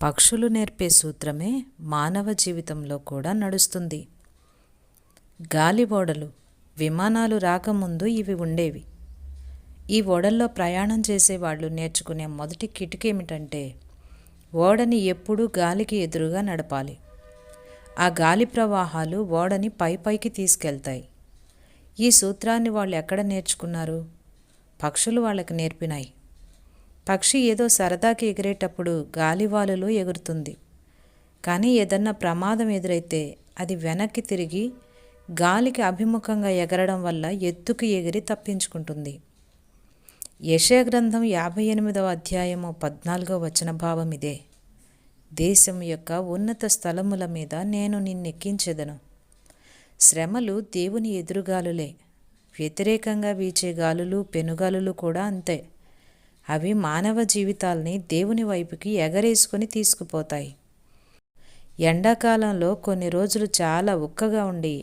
పక్షులు నేర్పే సూత్రమే మానవ జీవితంలో కూడా నడుస్తుంది. గాలి ఓడలు, విమానాలు రాకముందు ఇవి ఉండేవి. ఈ ఓడల్లో ప్రయాణం చేసేవాళ్ళు నేర్చుకునే మొదటి కిటుకు ఏమిటంటే, ఓడని ఎప్పుడూ గాలికి ఎదురుగా నడపాలి. ఆ గాలి ప్రవాహాలు ఓడని పైకి తీసుకెళ్తాయి. ఈ సూత్రాన్ని వాళ్ళు ఎక్కడ నేర్చుకున్నారు? పక్షులు వాళ్ళకి నేర్పినాయి. పక్షి ఏదో సరదాకి ఎగిరేటప్పుడు గాలివాలులో ఎగురుతుంది. కానీ ఏదన్నా ప్రమాదం ఎదురైతే అది వెనక్కి తిరిగి గాలికి అభిముఖంగా ఎగరడం వల్ల ఎత్తుకు ఎగిరి తప్పించుకుంటుంది. యెషయా గ్రంథం 58వ అధ్యాయము 14వ వచన భావం ఇదే. దేశం యొక్క ఉన్నత స్థలముల మీద నేను నిన్నెక్కించెదను. శ్రమలు దేవుని ఎదురుగాలులే. వ్యతిరేకంగా వీచే గాలులు, పెనుగాలులు కూడా అంతే. అవి మానవ జీవితాల్ని దేవుని వైపుకి ఎగరేసుకొని తీసుకుపోతాయి. ఎండాకాలంలో కొన్ని రోజులు చాలా ఉక్కగా ఉండి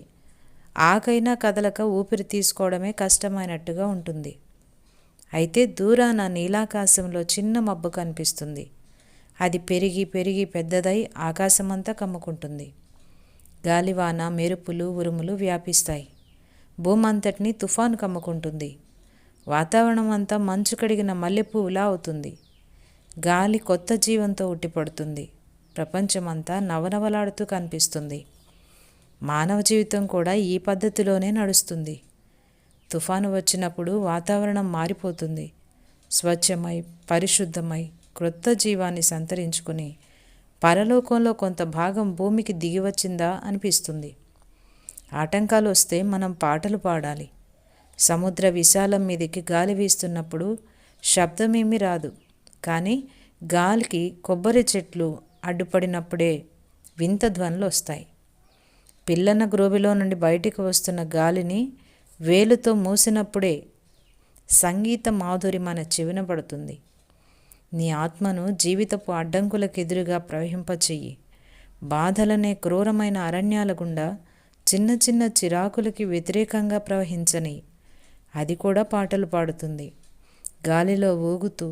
ఆకైనా కదలక ఊపిరి తీసుకోవడమే కష్టమైనట్టుగా ఉంటుంది. అయితే దూరాన నీలాకాశంలో చిన్న మబ్బు కనిపిస్తుంది. అది పెరిగి పెరిగి పెద్దదై ఆకాశమంతా కమ్ముకుంటుంది. గాలివాన, మెరుపులు, ఉరుములు వ్యాపిస్తాయి. భూమంతటిని తుఫాను కమ్ముకుంటుంది. వాతావరణం అంతా మంచు కడిగిన మల్లెపువ్వులా అవుతుంది. గాలి కొత్త జీవంతో ఉట్టిపడుతుంది. ప్రపంచమంతా నవనవలాడుతూ కనిపిస్తుంది. మానవ జీవితం కూడా ఈ పద్ధతిలోనే నడుస్తుంది. తుఫాను వచ్చినప్పుడు వాతావరణం మారిపోతుంది. స్వచ్ఛమై, పరిశుద్ధమై, క్రొత్త జీవాన్ని సంతరించుకుని పరలోకంలో కొంత భాగం భూమికి దిగివచ్చిందా అనిపిస్తుంది. ఆటంకాలు వస్తే మనం పాటలు పాడాలి. సముద్ర విశాలం మీదకి గాలి వీస్తున్నప్పుడు శబ్దమేమీ రాదు. కానీ గాలికి కొబ్బరి చెట్లు అడ్డుపడినప్పుడే వింత ధ్వనులు వస్తాయి. పిల్లన గ్రోబిలో నుండి బయటికి వస్తున్న గాలిని వేలుతో మూసినప్పుడే సంగీత మాధురి మన చెవిన పడుతుంది. నీ ఆత్మను జీవితపు అడ్డంకులకు ఎదురుగా ప్రవహింపచెయ్యి. బాధలనే క్రూరమైన అరణ్యాల గుండా చిన్న చిన్న చిరాకులకి వ్యతిరేకంగా ప్రవహించని. అది కూడా పాటలు పాడుతుంది. గాలిలో ఊగుతూ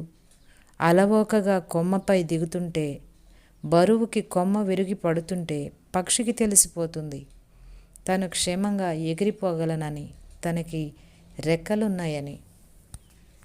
అలవోకగా కొమ్మపై దిగుతుంటే, బరువుకి కొమ్మ విరిగి పడుతుంటే పక్షికి తెలిసిపోతుంది తను క్షేమంగా ఎగిరిపోగలనని, తనకి రెక్కలున్నాయని.